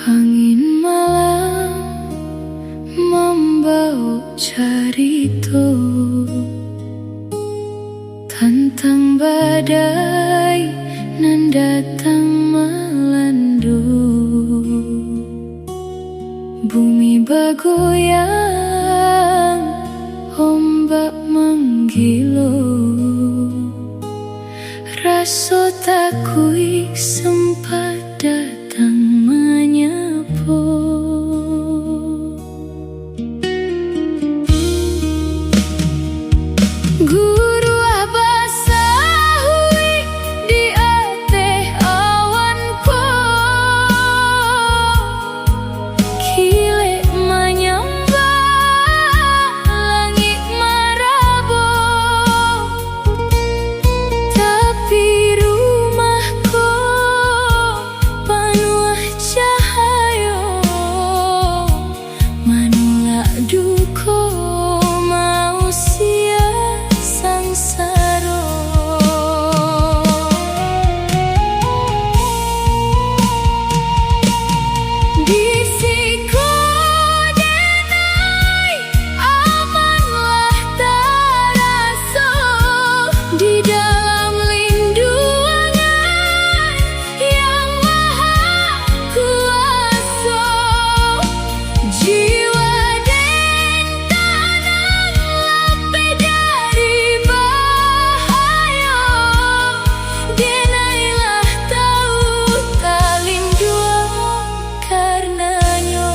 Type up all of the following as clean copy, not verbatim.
Angin malam membawa cerita tentang badai nan datang melandu. Bumi bergoyang, ombak menggilo. Rasa takui sempat datang menyapa. Guru abasahui di ate awan po, kile menyembah langit marabo. Tapi rumahku penuh cahaya, manulak duka mau sia sangsara. Bisiku denai amanlah terasa di dalam lindungan yang maha kuasa. Jiwa dan tanah lebih dari bahaya, denailah tahu kalindua karenanya.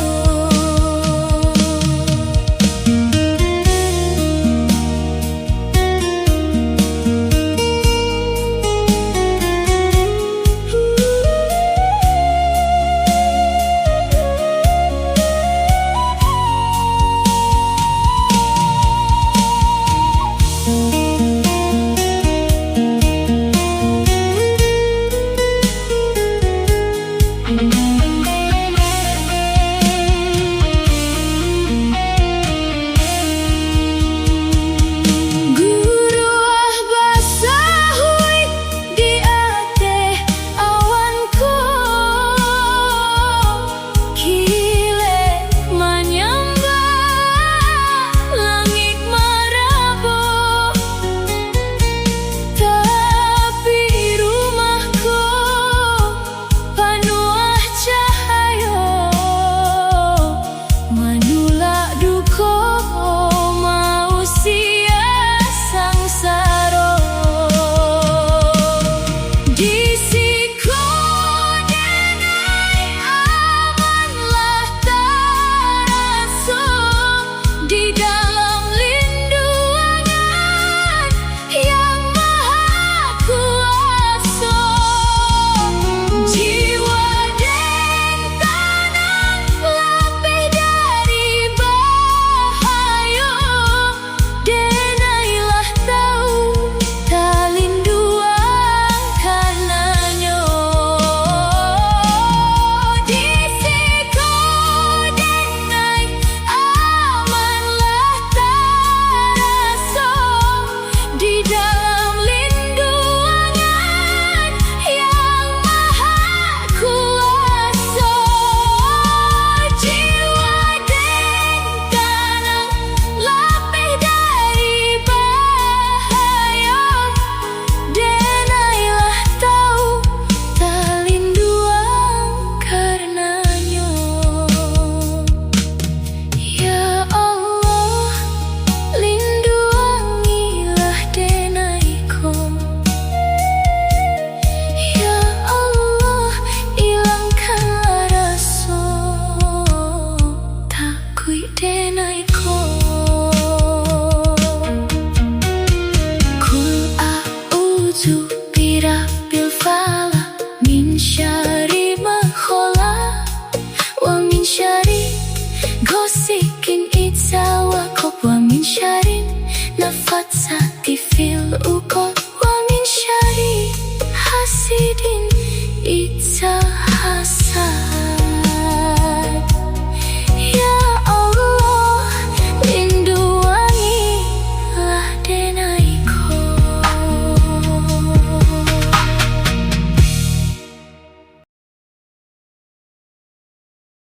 Guru abasahui di ate awanku, kile menyembah langit marabo. Tapi rumahku penuh cahaya, manulak duka mau sia sangsara. Disiku denai amanlah terasa di dalam lindungan yang maha kuasa. Jiwa dan tanah lebih dari bahaya, denailah tahu kalindua karenanya. Disiku denai amanlah terasa di dalam lindungan yang maha kuasa. Jiwa dan tanah lebih dari bahaya, denailah tahu kalindua karenanya. Ya Allah, lindungilah denaiku. Ya Allah, ilangkanlah rasa takui denaiku. Kul a'udzu birabbil falaq min syarri ma khalaq wa min syarri ghasikin idza waqab wa min syarri nafatsati fil